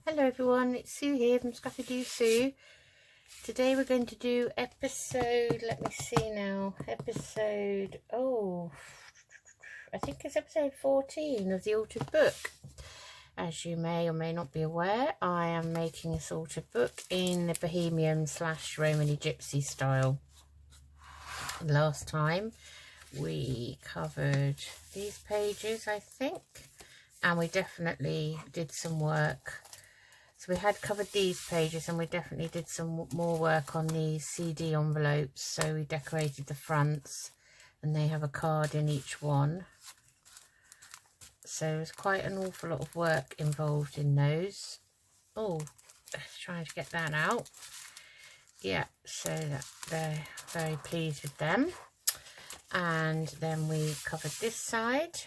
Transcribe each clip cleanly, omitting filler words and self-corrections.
Hello everyone, it's Sue here from Scrappy Doo Sue. Today we're going to do episode, let me see now, I think it's episode 14 of the altered book. As you may or may not be aware, I am making this altered book in the Bohemian / Romany Gypsy style. Last time we covered these pages, I think, and we definitely did some work. So we had covered these pages and we definitely did some more work on these CD envelopes. So we decorated the fronts and they have a card in each one. So there's quite an awful lot of work involved in those. Oh, trying to get that out. Yeah, so that they're very pleased with them. And then we covered this side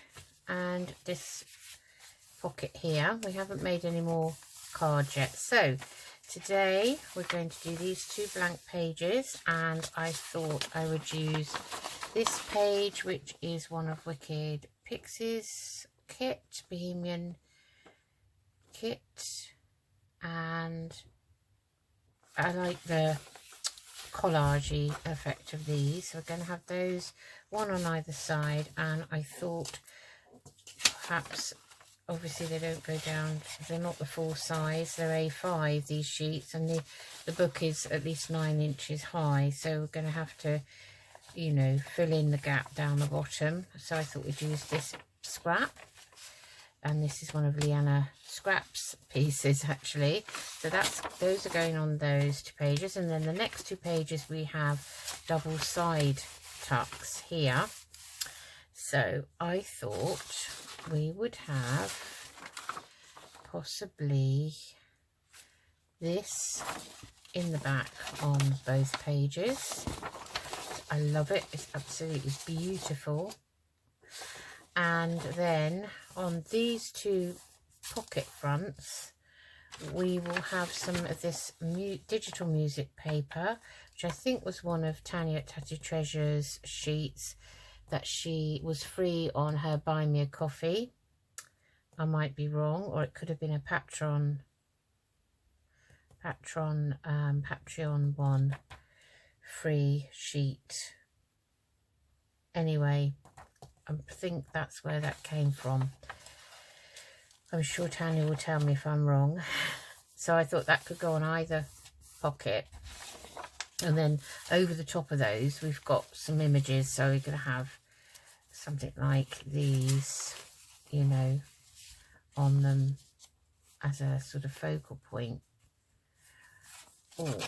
and this pocket here. We haven't made any more cards yet. So today we're going to do these two blank pages, and I thought I would use this page, which is one of Wicked Pixie's kit, Bohemian kit, and I like the collage-y effect of these. So we're going to have those one on either side, and I thought perhaps, obviously they don't go down, they're not the full size, they're A5 these sheets, and the book is at least 9 inches high, so we're going to have to, you know, fill in the gap down the bottom. So I thought we'd use this scrap, and this is one of Liana Scrap's pieces actually. So those are going on those two pages, and then the next two pages we have double side tucks here. So I thought we would have possibly this in the back on both pages. I love it, it's absolutely beautiful. And then on these two pocket fronts we will have some of this digital music paper, which I think was one of Tanya at Tattoo Treasure's sheets that she was free on her Buy Me a Coffee. I might be wrong, or it could have been a Patreon one free sheet. Anyway, I think that's where that came from. I'm sure Tanya will tell me if I'm wrong. So I thought that could go on either pocket. And then over the top of those we've got some images, so we're going to have something like these, you know, on them as a sort of focal point.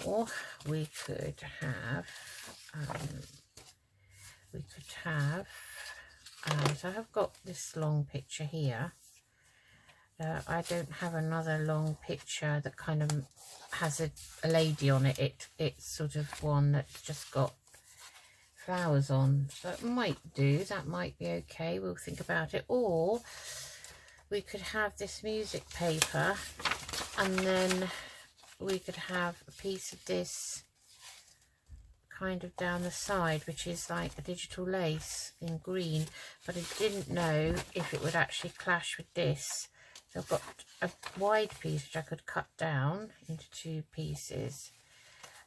Or we could have so I've got this long picture here. I don't have another long picture that kind of has a lady on it. It's sort of one that's just got flowers on, so it might do, that might be okay, we'll think about it. Or we could have this music paper, and then we could have a piece of this kind of down the side, which is like a digital lace in green, but I didn't know if it would actually clash with this. So I've got a wide piece which I could cut down into two pieces.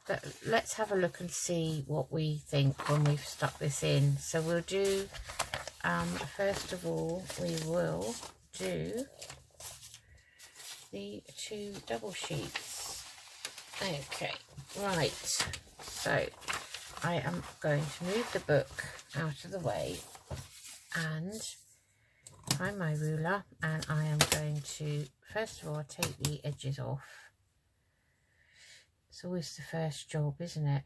But let's have a look and see what we think when we've stuck this in. So we'll do, first of all, we will do the two double sheets. Okay, right. So I am going to move the book out of the way and find my ruler, and I am going to, first of all, take the edges off. It's always the first job, isn't it?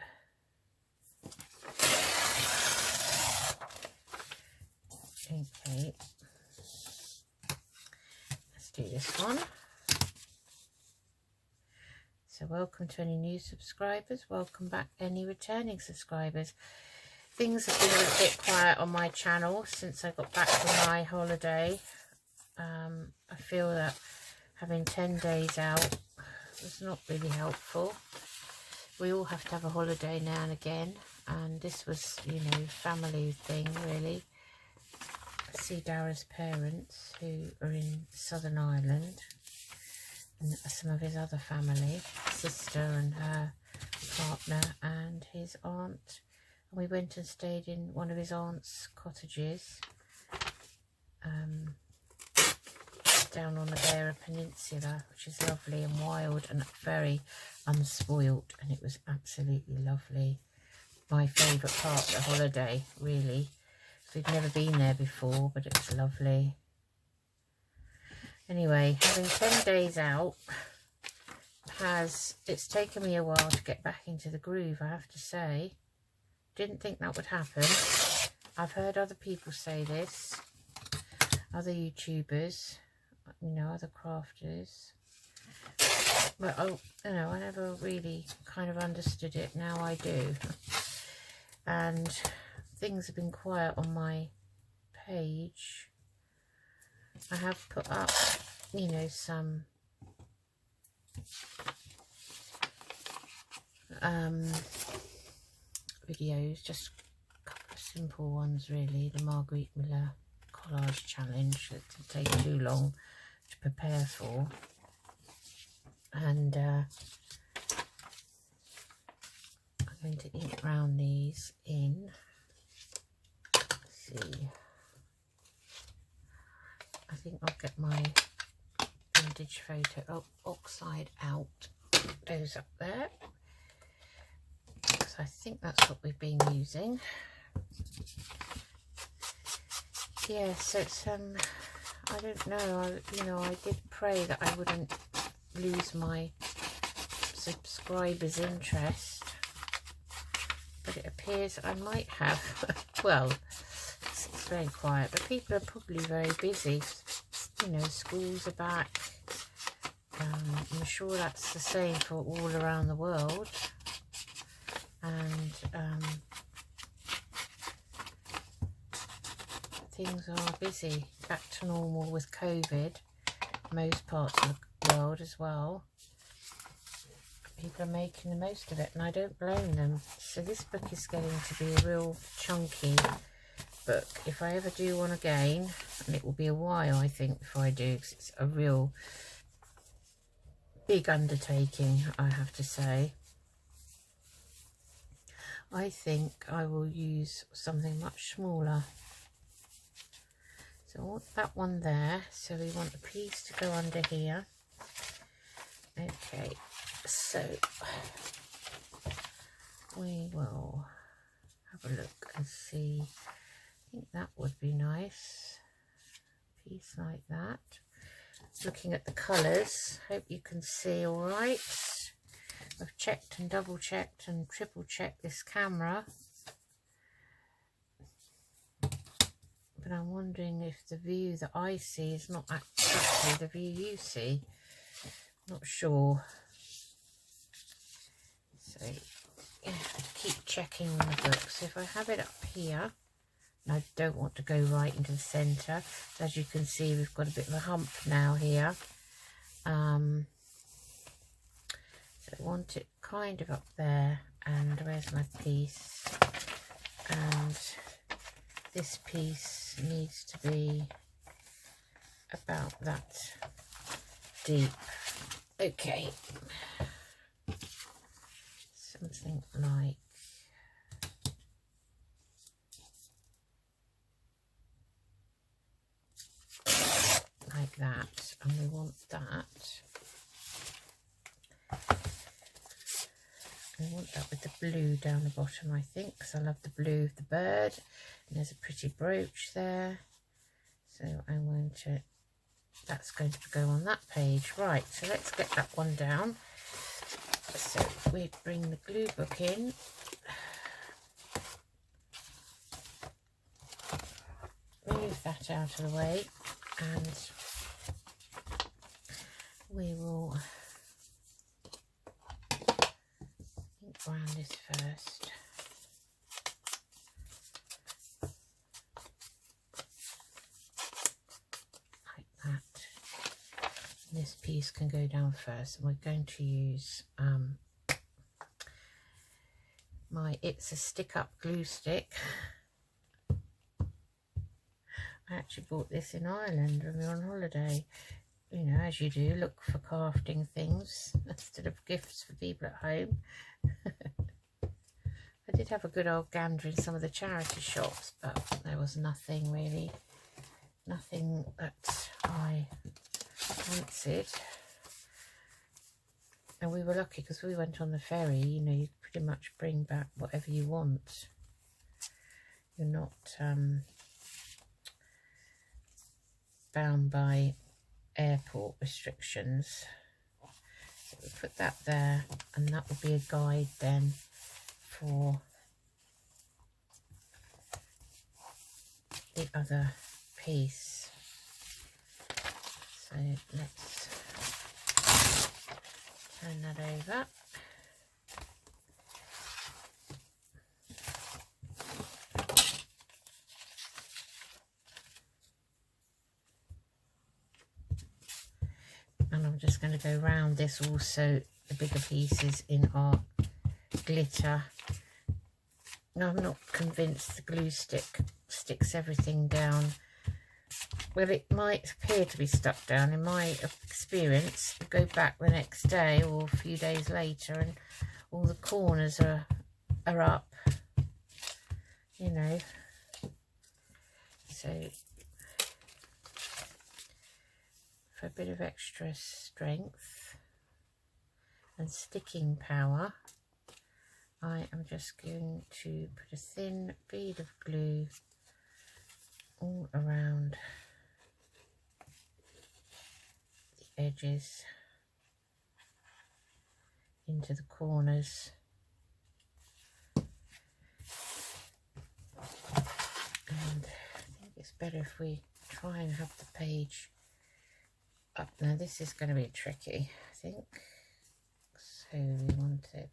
Okay, let's do this one. So welcome to any new subscribers, welcome back any returning subscribers. Things have been a little bit quiet on my channel since I got back from my holiday. I feel that having 10 days out was not really helpful. We all have to have a holiday now and again, and this was, you know, family thing really. I see Dara's parents who are in Southern Ireland, and some of his other family, sister and her partner and his aunt. And we went and stayed in one of his aunt's cottages down on the Beara Peninsula, which is lovely and wild and very unspoilt, and it was absolutely lovely. My favourite part of the holiday, really. We'd never been there before, but it was lovely. Anyway, having 10 days out, it's taken me a while to get back into the groove, I have to say. Didn't think that would happen. I've heard other people say this, other YouTubers, you know, other crafters. But you know, I never really kind of understood it. Now I do. And things have been quiet on my page. I have put up, you know, some videos, just a couple of simple ones really. The Marguerite Miller collage challenge that didn't take too long to prepare for, and I'm going to ink round these in. Let's see, I think I'll get my vintage photo oxide out, those up there, because I think that's what we've been using. Yeah, so it's I don't know, you know, I did pray that I wouldn't lose my subscribers' interest, but it appears I might have. Well, it's very quiet, but people are probably very busy. You know, schools are back. I'm sure that's the same for all around the world. And things are busy, back to normal with COVID, most parts of the world as well. People are making the most of it, and I don't blame them. So this book is getting to be a real chunky book. If I ever do one again, and it will be a while I think before I do, because it's a real big undertaking, I have to say. I think I will use something much smaller. So I want that one there, so we want the piece to go under here. Okay, so we will have a look and see. I think that would be nice. Piece like that. Looking at the colours, hope you can see all right. I've checked and double checked and triple checked this camera. But I'm wondering if the view that I see is not actually the view you see. Not sure. So yeah, keep checking on the book. So if I have it up here, and I don't want to go right into the centre. As you can see, we've got a bit of a hump now here. So I want it kind of up there. And where's my piece? And this piece needs to be about that deep. Okay, something like that, and we want that. I want that with the blue down the bottom, I think, because I love the blue of the bird. And there's a pretty brooch there. So I'm going to, that's going to go on that page. Right, so let's get that one down. So we bring the glue book in. Move that out of the way, and we will ink around this first. Like that. And this piece can go down first, and we're going to use my It's a Stick Up glue stick. I actually bought this in Ireland when we were on holiday. you know, as you do, look for crafting things instead of gifts for people at home. I did have a good old gander in some of the charity shops, but there was nothing really, nothing that I fancied. And we were lucky because we went on the ferry, you know, you pretty much bring back whatever you want. You're not bound by airport restrictions. So we'll put that there, and that will be a guide then for the other piece. So let's turn that over. And I'm just going to go round this also, the bigger pieces in our glitter. Now, I'm not convinced the glue stick sticks everything down. Well, it might appear to be stuck down. In my experience, you go back the next day or a few days later and all the corners are up, you know. So for a bit of extra strength and sticking power, I am just going to put a thin bead of glue all around the edges into the corners. And I think it's better if we try and have the page up. Now this is going to be tricky, I think. So we want it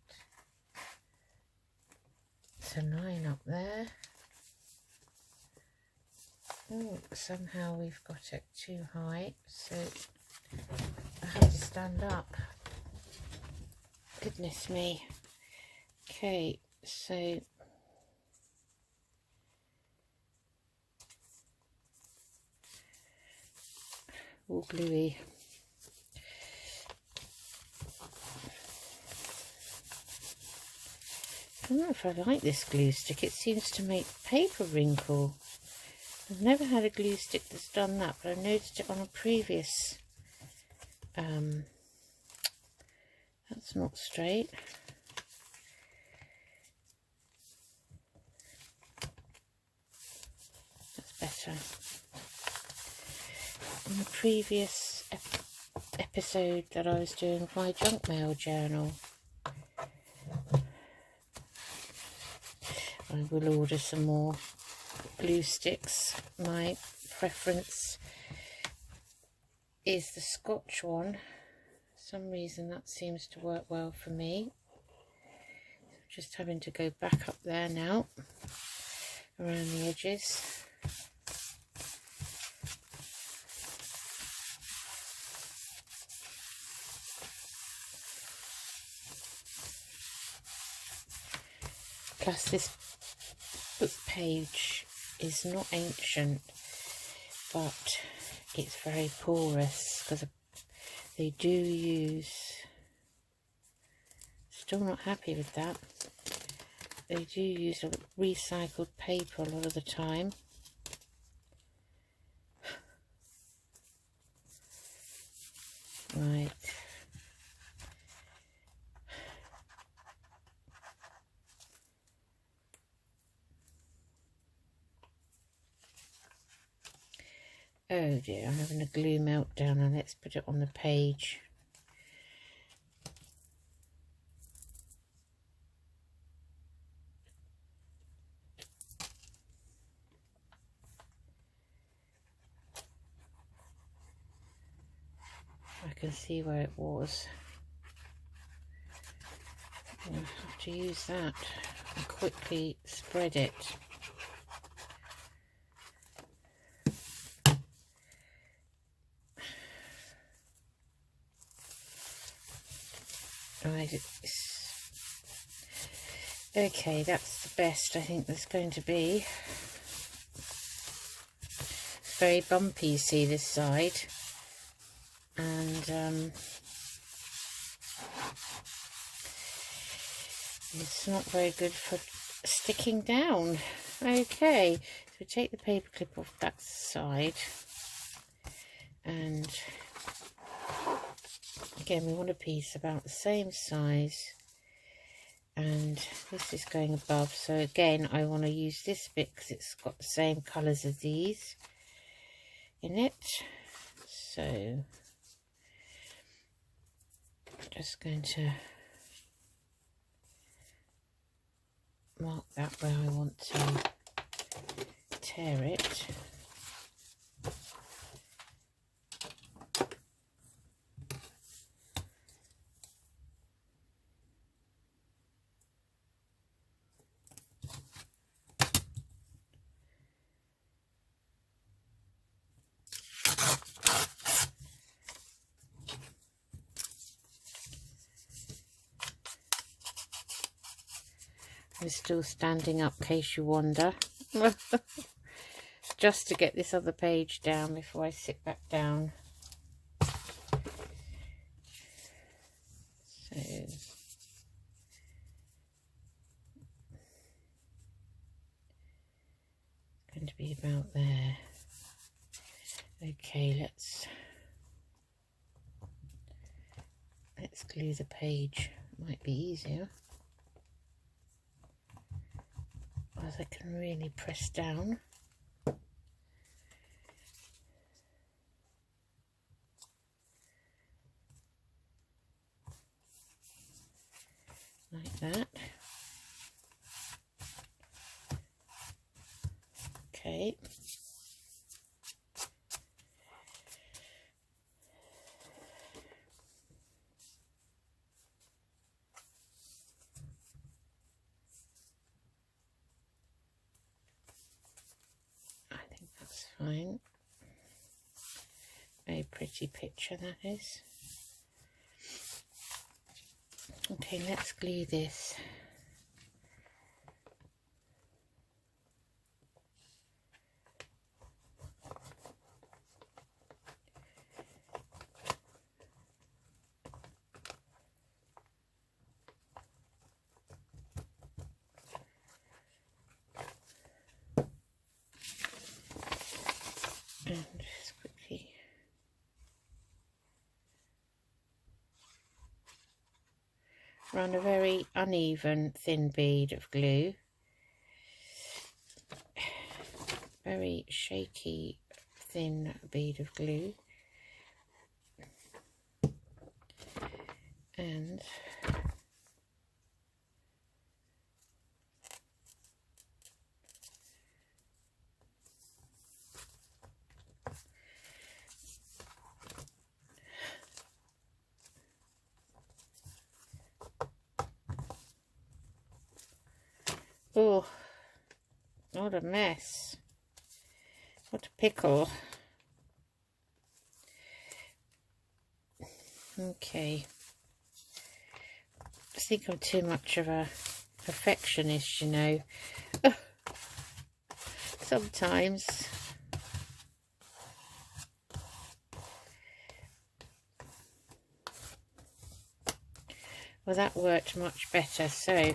to line up there. Oh, somehow we've got it too high, so I have to stand up. Goodness me. Okay, so all gluey. I don't know if I like this glue stick. It seems to make paper wrinkle. I've never had a glue stick that's done that, but I noticed it on a previous. That's not straight. That's better. On the previous episode that I was doing of my junk mail journal, I will order some more glue sticks. My preference is the Scotch one. For some reason that seems to work well for me. Just having to go back up there now around the edges. Plus this book page is not ancient, but it's very porous because they do use, still not happy with that, they do use a recycled paper a lot of the time. Right. Oh dear, I'm having a glue meltdown, and let's put it on the page. I can see where it was. I'm going to have to use that and quickly spread it. Right, okay, that's the best I think there's going to be. It's very bumpy, you see, this side. and it's not very good for sticking down. Okay, so we take the paper clip off that side, and again we want a piece about the same size, and this is going above, so again I want to use this bit because it's got the same colours as these in it. So I'm just going to mark that where I want to tear it. I'm still standing up, in case you wonder. Just to get this other page down before I sit back down. So going to be about there. Okay, let's glue the page. Might be easier, as I can really press down. Like that. Okay. I think that's fine. Very pretty picture that is. Okay, let's glue this. And just quickly run a very uneven thin bead of glue, very shaky thin bead of glue, and oh, what a mess. What a pickle. Okay. I think I'm too much of a perfectionist, you know. Sometimes. Well, that worked much better, so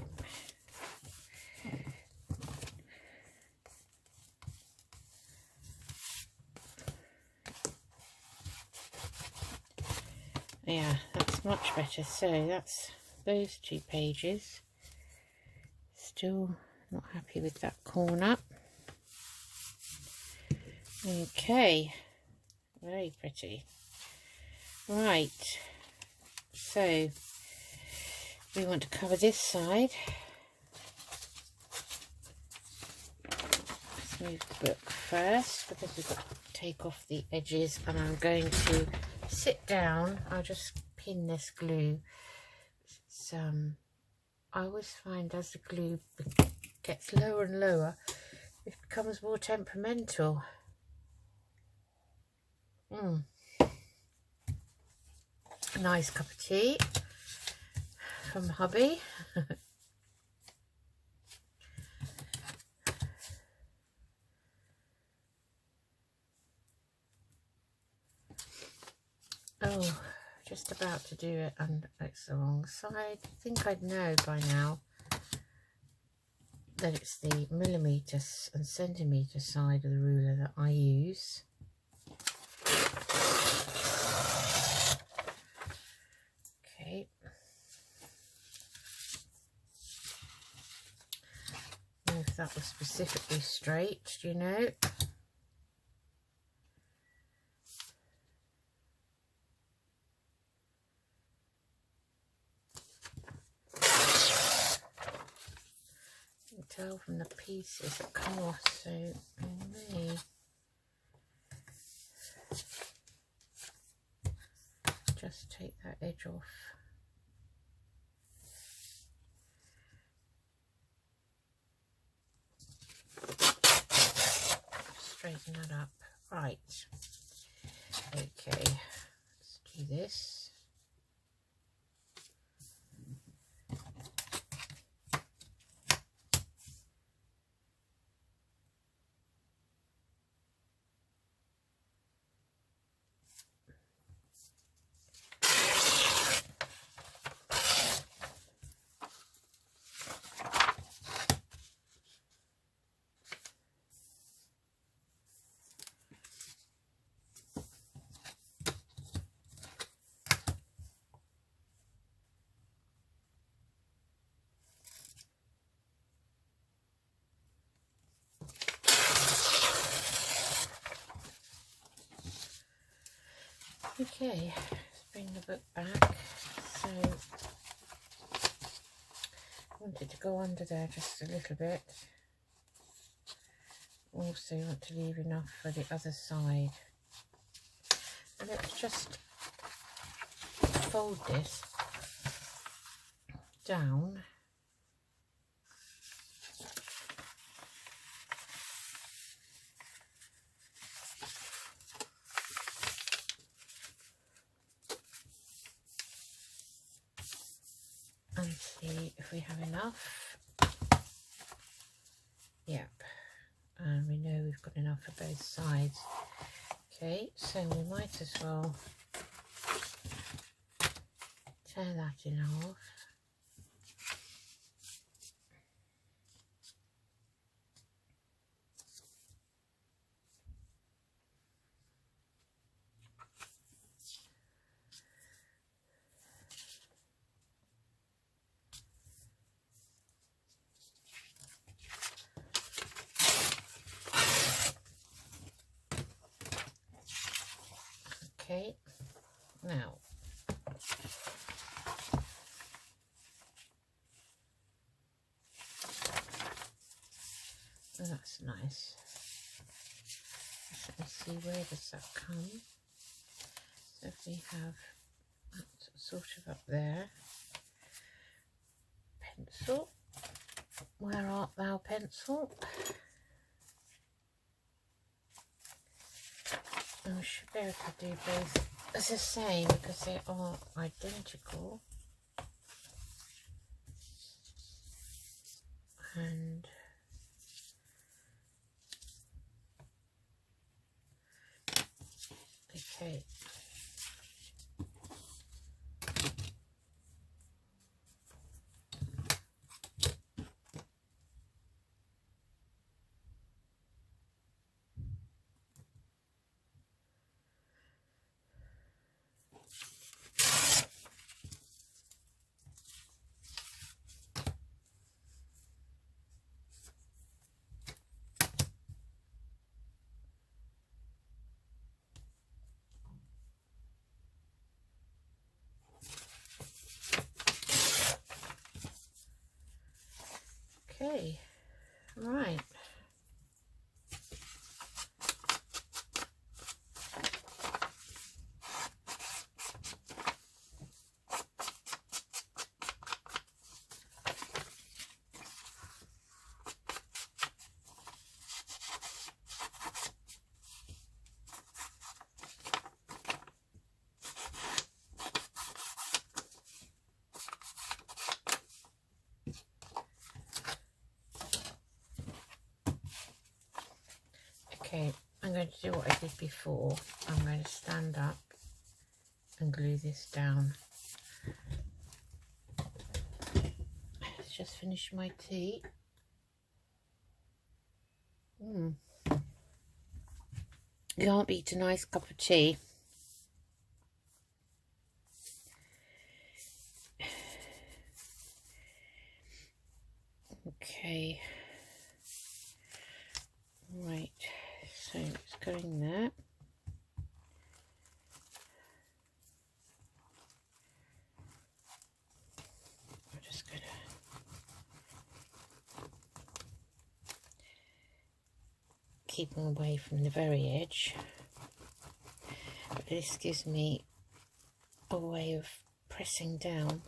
yeah, that's much better. So that's those 2 pages. Still not happy with that corner. Okay, very pretty. Right, so we want to cover this side. Let's move the book first because we've got to take off the edges, and I'm going to sit down. I'll just pin this glue. It's, I always find as the glue gets lower and lower, it becomes more temperamental. Nice cup of tea from hubby. Oh, just about to do it, and it's the wrong side. I think I'd know by now that it's the millimetres and centimetre side of the ruler that I use. Okay. I don't know if that was specifically straight, do you know? Tell from the pieces that come off, so I may just take that edge off. Straighten that up. Right. Okay, let's do this. Okay, let's bring the book back. So I wanted to go under there just a little bit. Also want to leave enough for the other side. And let's just fold this down. And see if we have enough. Yep, and we know we've got enough for both sides. Okay, so we might as well tear that in half. Okay, now that's nice. Let me see, where does that come? So if we have that sort of up there, pencil, where art thou, pencil? And we should be able to do both as the same because they are identical. And okay. Okay, right. Okay, I'm going to do what I did before. I'm going to stand up and glue this down. Let's just finish my tea. You can't beat a nice cup of tea. Okay, right, so it's going there. I'm just going to keep them away from the very edge, but this gives me a way of pressing down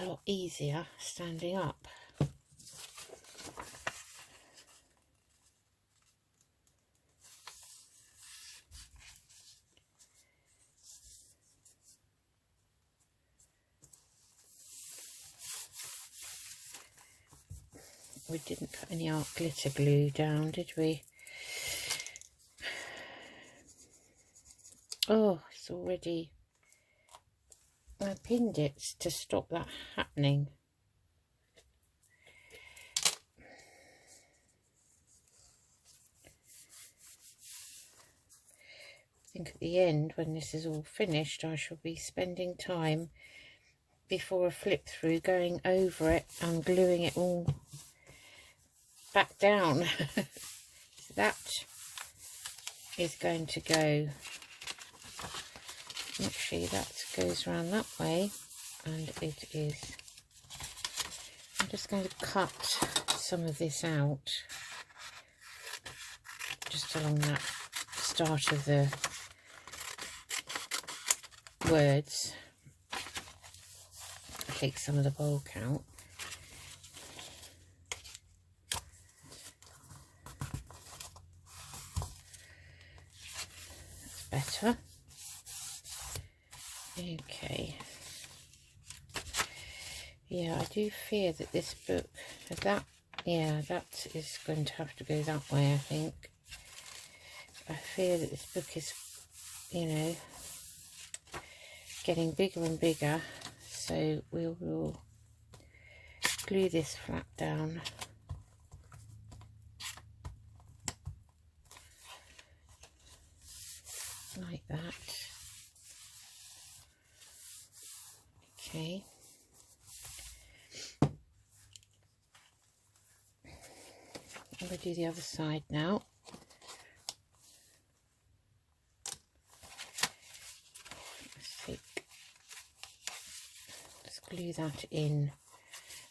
a lot easier standing up. We didn't put any art glitter glue down, did we? Oh, it's already... I pinned it to stop that happening. I think at the end, when this is all finished, I shall be spending time before a flip through going over it and gluing it all back down. So that is going to go... Actually, that goes around that way, and it is... I'm just going to cut some of this out, just along that start of the words. Take some of the bulk out. That's better. Okay. Yeah, I do fear that this book, that is going to have to go that way, I think. I fear that this book is, you know, getting bigger and bigger, so we will glue this flap down. Like that. Okay. I'm going to do the other side now. Let's glue that in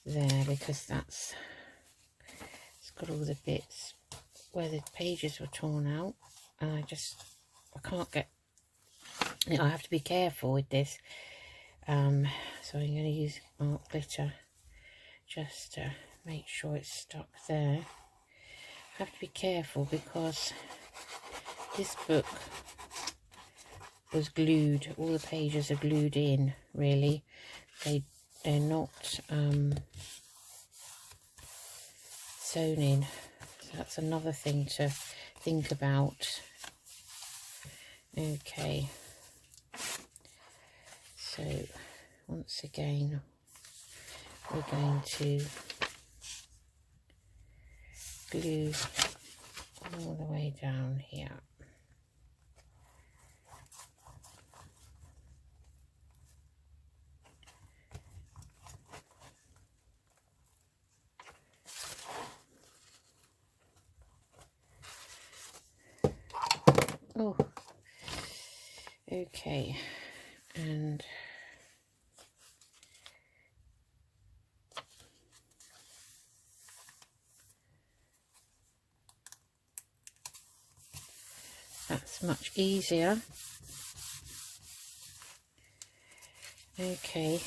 there, because it's got all the bits where the pages were torn out, and I can't get, you know, I have to be careful with this. So I'm going to use art glitter just to make sure it's stuck there. I have to be careful because this book was glued, all the pages are glued in, really. They're not sewn in. So that's another thing to think about. Okay. So once again, we're going to glue all the way down here. Oh, okay, and that's much easier. Okay.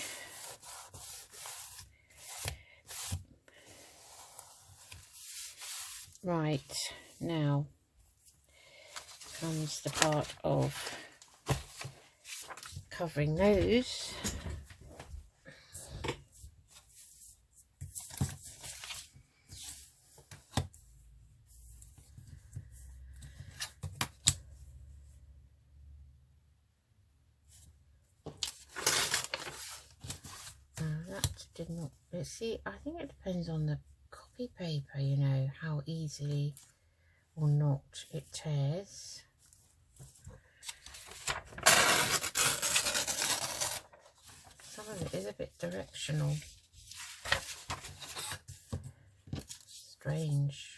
Right, now comes the part of covering those. did not, let's see, I think it depends on the copy paper, you know, how easily or not it tears. Some of it is a bit directional. Strange.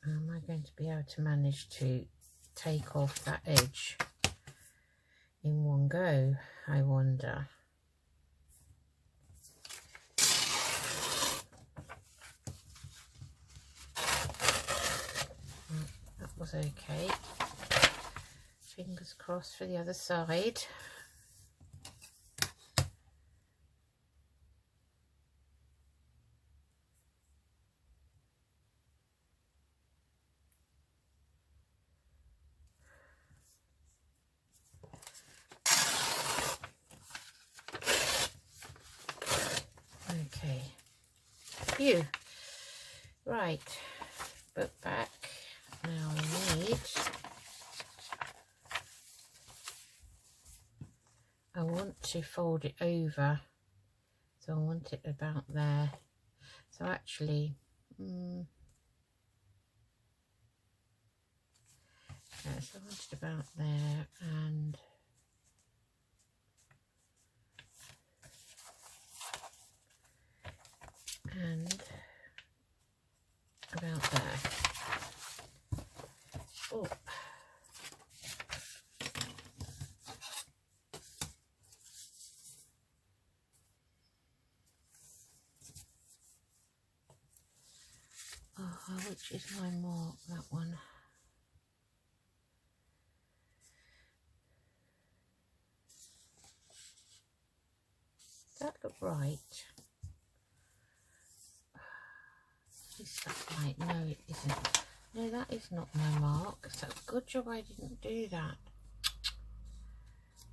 Am I going to be able to manage to take off that edge in one go, I wonder? That was okay. Fingers crossed for the other side. Okay. Phew. Right. Book back. Now I want to fold it over, so I want it about there. So actually, yeah, so I want it about there and about there. Oh. Oh, which is my mark? That one. Does that look right? Is that right? No, it isn't. No, that is not my mark. So good job I didn't do that.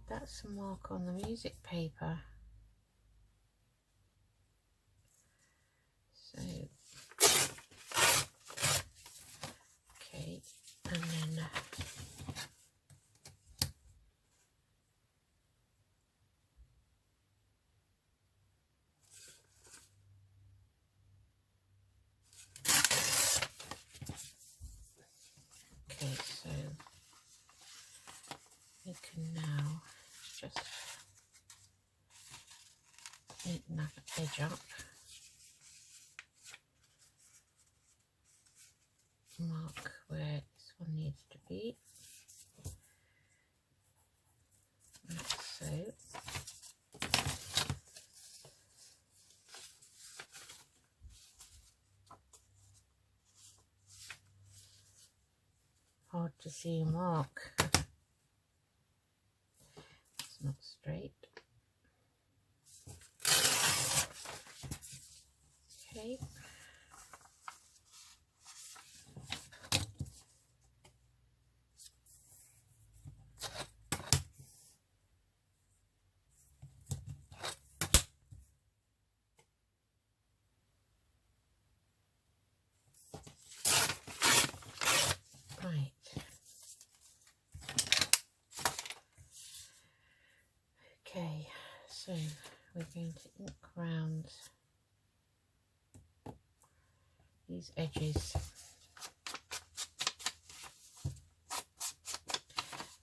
That's a mark on the music paper. So, okay, and then okay, so you can now just neaten that edge up. Mark where this one needs to be, like so. Hard to see a mark. It's not straight. Okay. Right. Okay, so we're going to ink round these edges.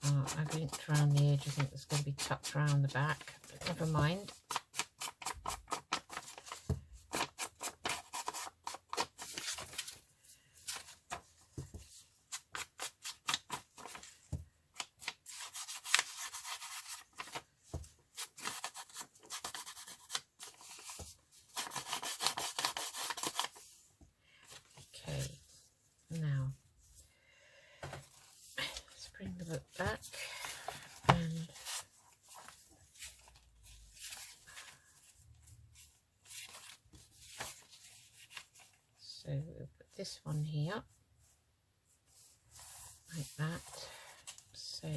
I've inked around the edge. I think it's going to be tucked around the back, but never mind. Now, let's bring the book back and so we'll put this one here like that. So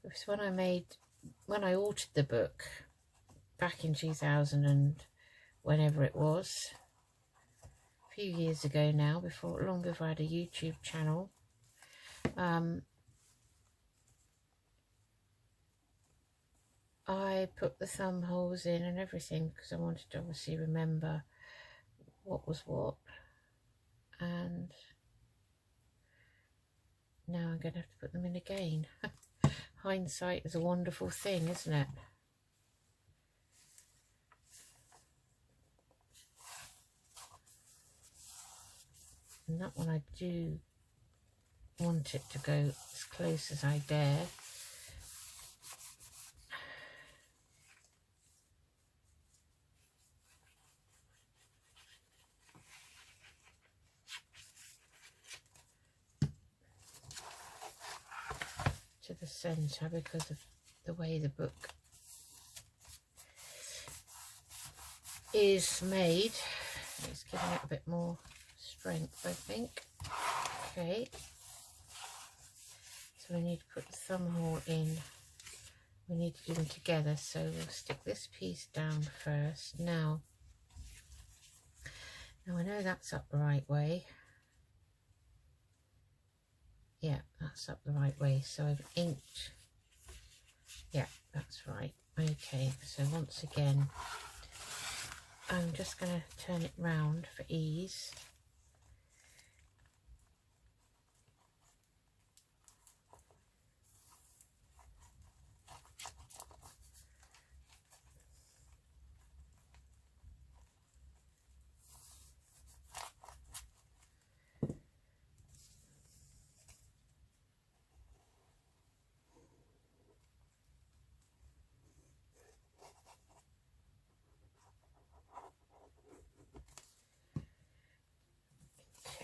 It was when I altered the book back in 2000 and whenever it was, a few years ago now, long before I had a YouTube channel. I put the thumb holes in and everything because I wanted to obviously remember what was what, and now I'm going to have to put them in again. Hindsight is a wonderful thing, isn't it? And that one I do want it to go as close as I dare. To the centre because of the way the book is made. It's giving it a bit more strength, I think. Okay, so we need to put the thumb hole in. We need to do them together, so we'll stick this piece down first. Now I know that's up the right way. Yeah, that's up the right way. So I've inked. Yeah, that's right. Okay, so once again, I'm just going to turn it round for ease.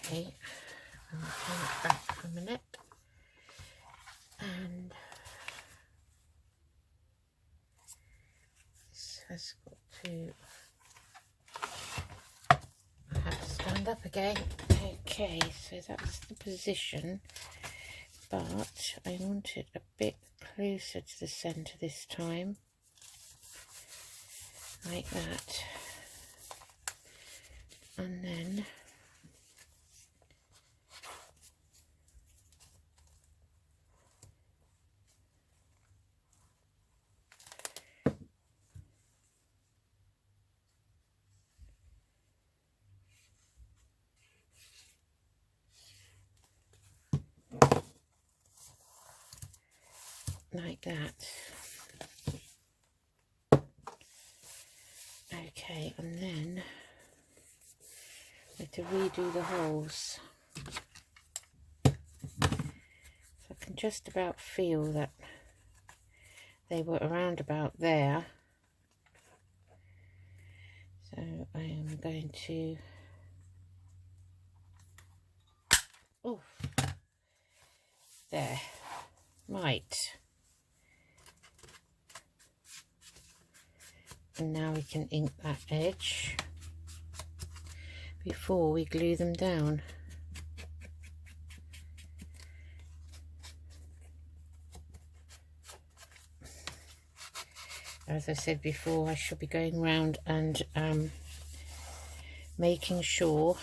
Okay, I'm going to turn it back for a minute, and this has got to, I have to stand up again. Okay, so that's the position, but I want it a bit closer to the centre this time, like that, and then like that. Okay, and then I have to redo the holes. So I can just about feel that they were around about there. So I am going to, oh, there, right. And now we can ink that edge before we glue them down. As I said before, I shall be going round and making sure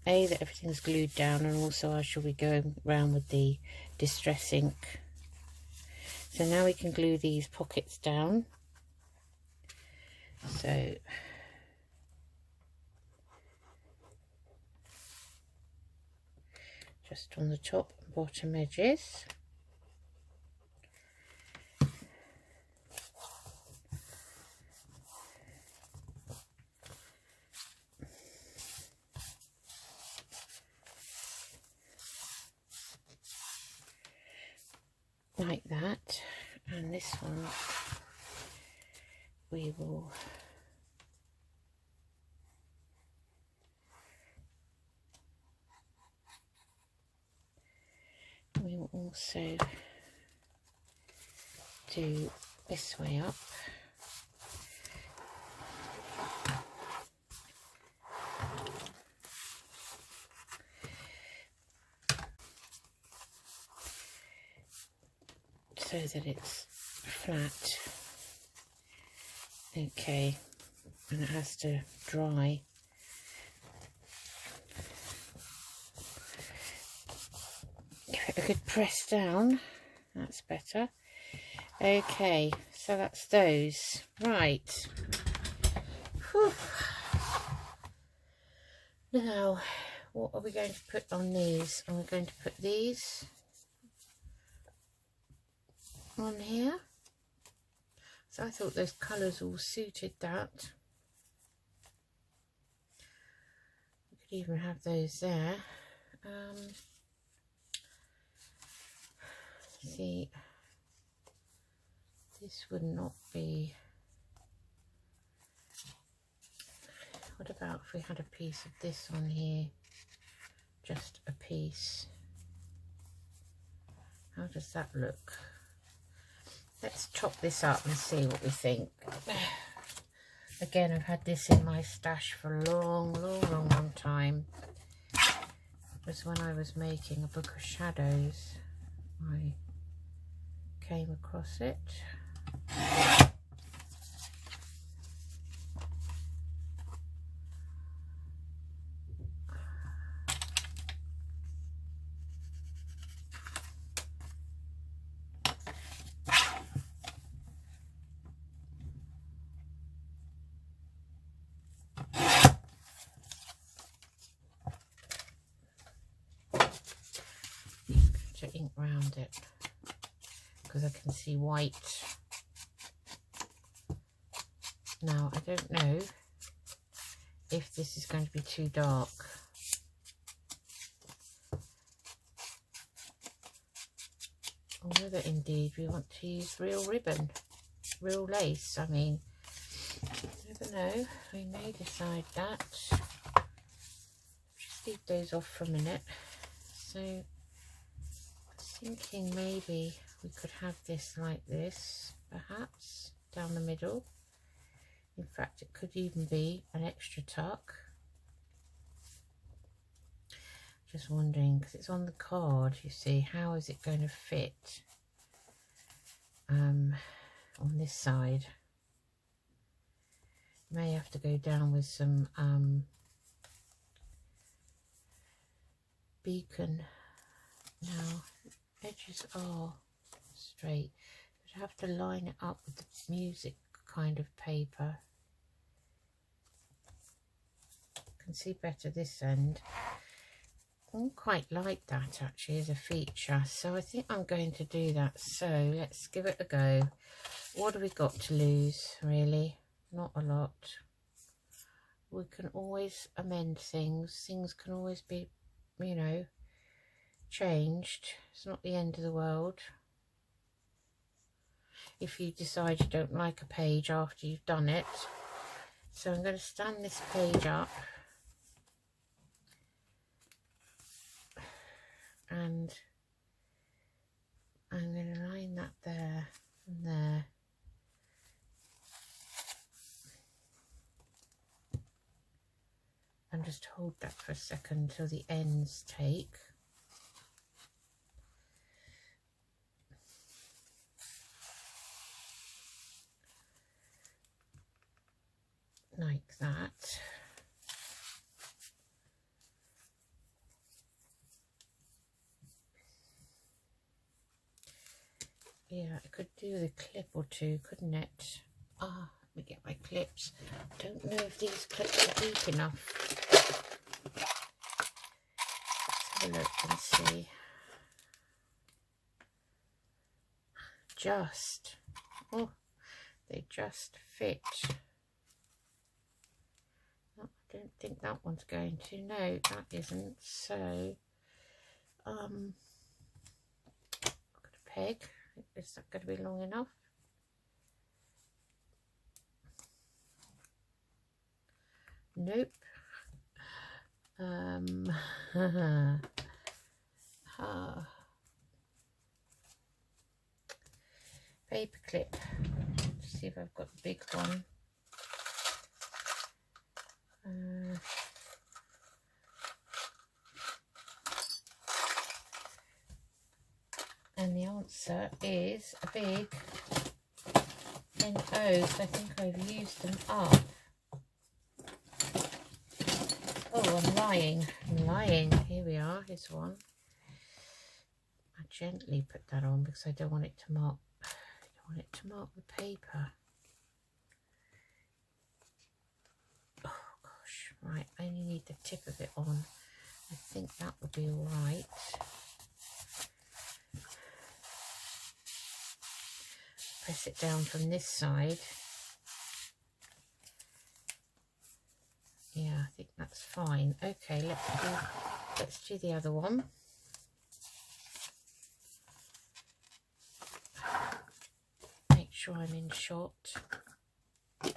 that everything's glued down, and also I shall be going round with the distress ink. So now we can glue these pockets down. So just on the top and bottom edges. Like that, and this one we will also do this way up. so that it's flat. Okay, and it has to dry. Give it a good press down. That's better. Okay, so that's those. Right. Whew. Now, what are we going to put on these? Are we going to put these on here? So I thought those colours all suited that. We could even have those there. See, this would not be. What about if we had a piece of this on here? Just a piece. How does that look? Let's chop this up and see what we think. Again, I've had this in my stash for a long time. It was when I was making a book of shadows. I came across it. Ink round it because I can see white. Now I don't know if this is going to be too dark. Or whether indeed we want to use real ribbon, real lace. I mean, I never know. We may decide that. Just leave those off for a minute. So thinking maybe we could have this like this, perhaps down the middle. In fact, it could even be an extra tuck. Just wondering, because it's on the card, you see, how is it going to fit on this side? May have to go down with some beacon. Now, edges are straight, but I have to line it up with the music kind of paper. I can see better this end. I don't quite like that actually as a feature, so I think I'm going to do that. So let's give it a go. What have we got to lose, really? Not a lot. We can always amend things. Things can always be, you know, changed. It's not the end of the world. If you decide you don't like a page after you've done it. So I'm going to stand this page up and I'm going to line that there and there. And just hold that for a second till the ends take. Like that. Yeah, I could do with a clip or two, couldn't it? Ah, let me get my clips. Don't know if these clips are deep enough. Let's have a look and see. Just. Oh, they just fit. I don't think that one's going to. No, that isn't. So, I've got a peg. Is that going to be long enough? Nope. Paper clip. Let's see if I've got the big one. And the answer is a big NO. So I think I've used them up. Oh, I'm lying. I'm lying. Here we are. Here's one. I gently put that on because I don't want it to mark. I don't want it to mark the paper. Oh gosh. Right. I only need the tip of it on. I think that would be all right. Press it down from this side. Yeah, I think that's fine. Okay, let's do the other one. Make sure I'm in shot. I'm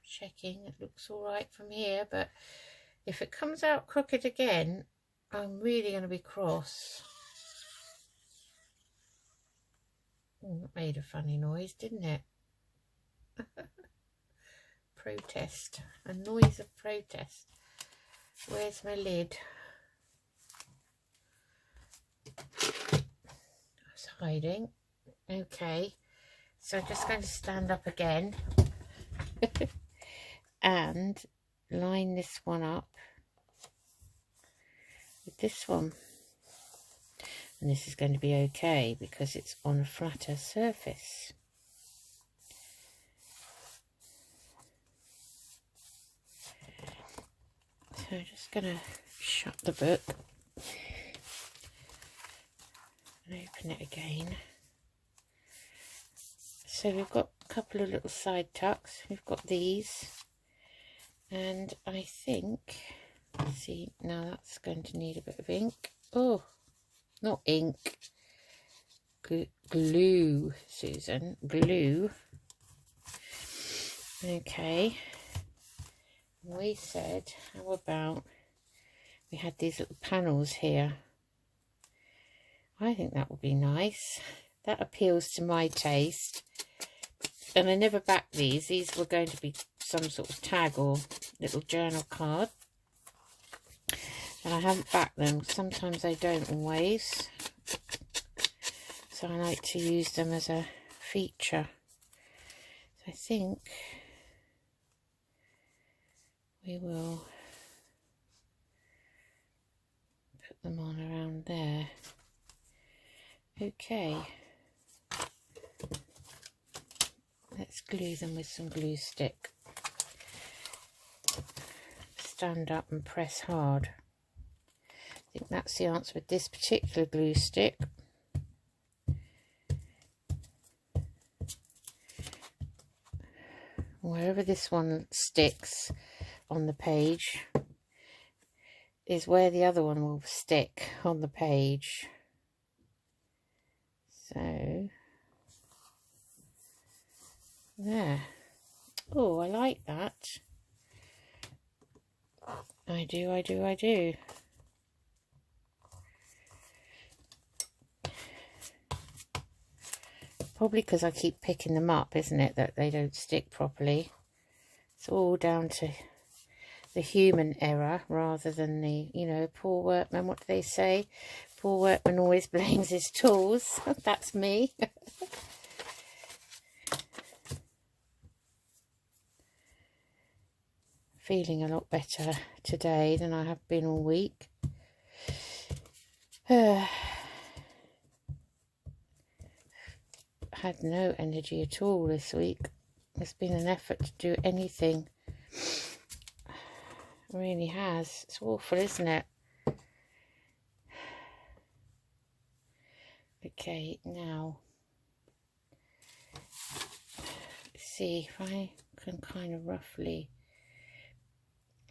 checking, it looks all right from here, but if it comes out crooked again, I'm really going to be cross. Oh, that made a funny noise, didn't it? Protest. A noise of protest. Where's my lid? It's hiding. Okay. So I'm just going to stand up again. And line this one up with this one. And this is going to be okay because it's on a flatter surface. So I'm just going to shut the book and open it again. So we've got a couple of little side tucks. We've got these. And I think, see, now that's going to need a bit of ink. Oh, not ink. Glue, Susan. Glue. Okay. We said, how about we had these little panels here? I think that would be nice. That appeals to my taste. And I never backed these. These were going to be some sort of tag or little journal card. And I haven't backed them. Sometimes I don't always. So I like to use them as a feature. So I think we will put them on around there. Okay. Let's glue them with some glue stick. Stand up and press hard. I think that's the answer with this particular glue stick. Wherever this one sticks on the page is where the other one will stick on the page. So there. Oh, I like that. I do. Probably because I keep picking them up, isn't it, that they don't stick properly. It's all down to the human error rather than the, you know, poor workman. What do they say? Poor workman always blames his tools. That's me. Feeling a lot better today than I have been all week. Had no energy at all this week. It's been an effort to do anything. It really has. It's awful, isn't it? Okay, now let's see if I can kind of roughly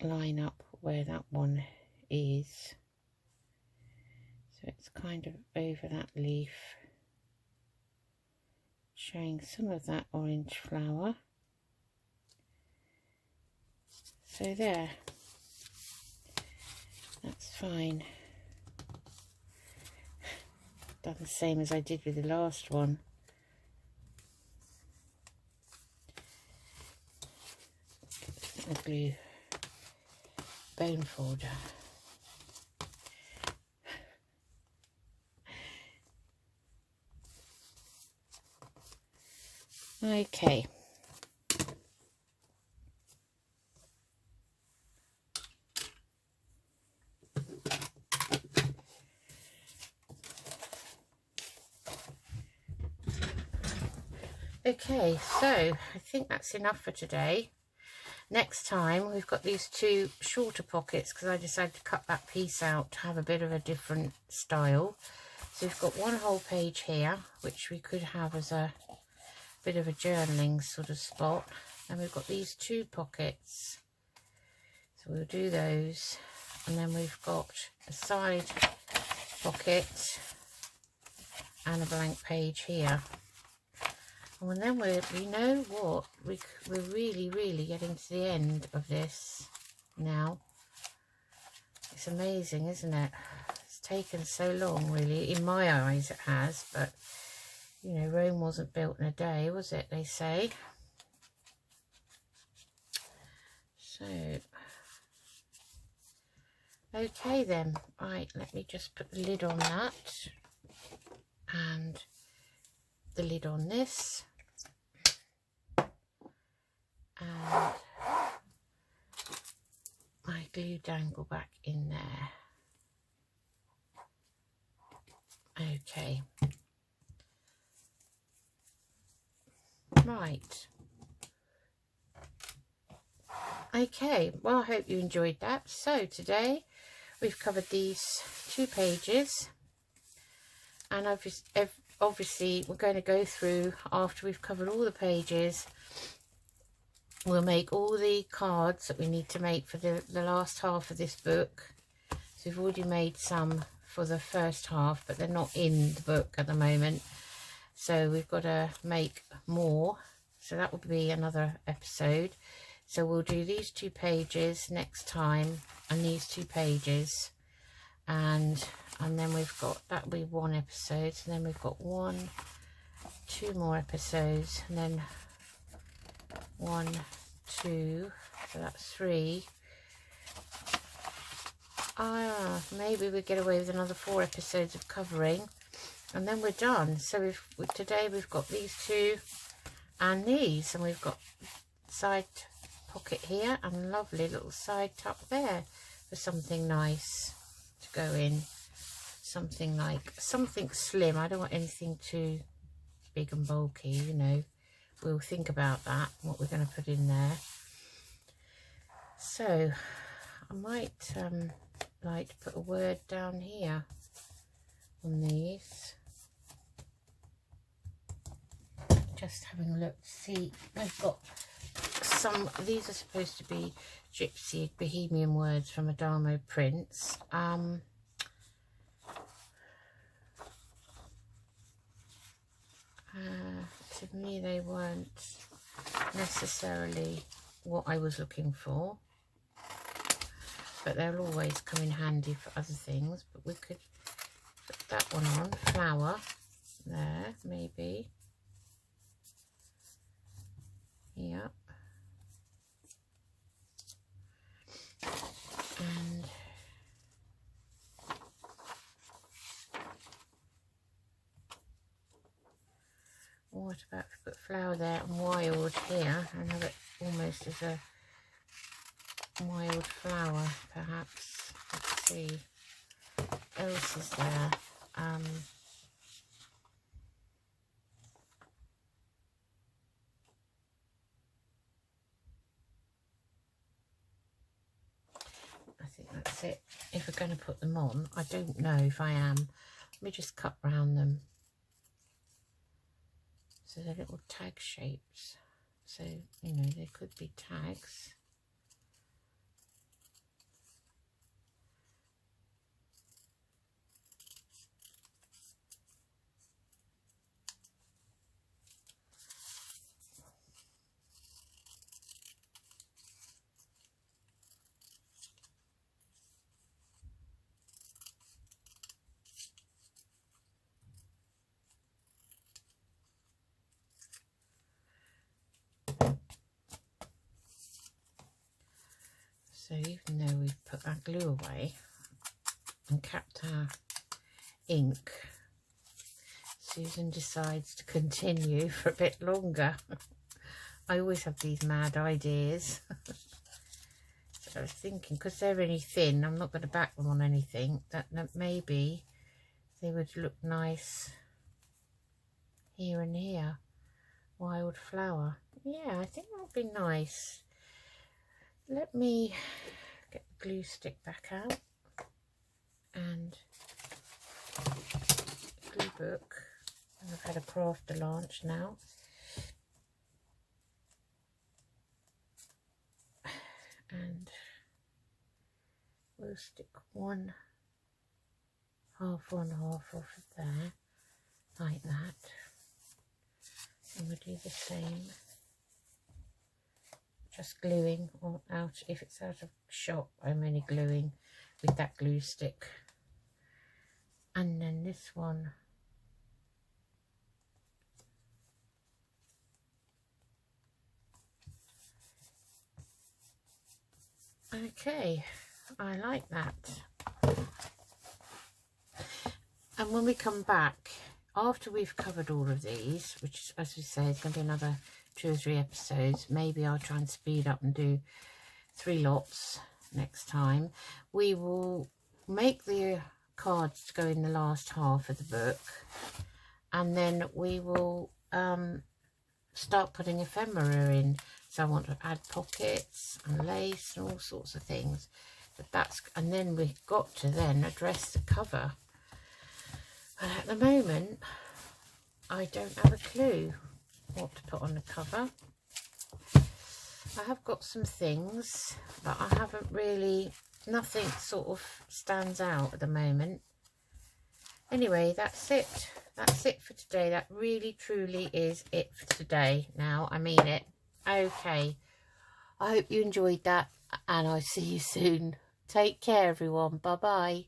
line up where that one is. So it's kind of over that leaf, showing some of that orange flower. So there, that's fine. Done the same as I did with the last one. A glue bone folder. Okay. Okay, so I think that's enough for today. Next time we've got these two shorter pockets because I decided to cut that piece out to have a bit of a different style. So we've got one whole page here, which we could have as a bit of a journaling sort of spot. And we've got these two pockets. So we'll do those. And then we've got a side pocket and a blank page here. And then you know what, we're really getting to the end of this now. It's amazing, isn't it? It's taken so long, really. In my eyes it has, but you know, Rome wasn't built in a day, was it, they say. So, okay then. Right, let me just put the lid on that. And the lid on this. And my glue dangle back in there. Okay. Right. Okay, well, I hope you enjoyed that. So today we've covered these two pages, and obviously we're going to go through, after we've covered all the pages, we'll make all the cards that we need to make for the last half of this book. So we've already made some for the first half, but they're not in the book at the moment. So we've got to make more. So that will be another episode. So we'll do these two pages next time, and these two pages. And then we've got, that'll be one episode. And then we've got two more episodes. And then 1, 2, so that's 3. Maybe we get away with another 4 episodes of covering, and then we're done. So today we've got these two and these, and we've got side pocket here and a lovely little side tuck there for something nice to go in. Something slim. I don't want anything too big and bulky, you know. We'll think about that, what we're going to put in there. So I might like to put a word down here on these. Just having a look to see. I've got some, these are supposed to be Gypsy Bohemian words from Adamo prints. To me they weren't necessarily what I was looking for, but they'll always come in handy for other things. But we could put that one on, flower there, maybe. Yep. And what about if we put flower there and wild here, and have it almost as a wild flower, perhaps. Let's see what else is there. I think that's it. If we're going to put them on, I don't know if I am. Let me just cut round them. So they're little tag shapes. So, you know, they could be tags. So even though we've put our glue away and capped our ink, Susan decides to continue for a bit longer. I always have these mad ideas. So I was thinking, because they're only thin, I'm not going to back them on anything, that maybe they would look nice here and here. Wildflower. Yeah, I think that would be nice. Let me get the glue stick back out and glue book. And I've had a crafter launch now. And we'll stick one half off of there, like that. And we'll do the same. Just gluing all out. If it's out of shop, I'm only gluing with that glue stick. And then this one. Okay, I like that. And when we come back, after we've covered all of these, which as we say is going to be another 2 or 3 episodes, maybe I'll try and speed up and do 3 lots next time. We will make the cards to go in the last half of the book, and then we will start putting ephemera in. So I want to add pockets and lace and all sorts of things. But and then we've got to then address the cover. But at the moment, I don't have a clue what to put on the cover. I have got some things, but I haven't really, nothing sort of stands out at the moment. Anyway, that's it. That's it for today. That really, truly is it for today. Now, I mean it. Okay. I hope you enjoyed that, and I'll see you soon. Take care, everyone. Bye-bye.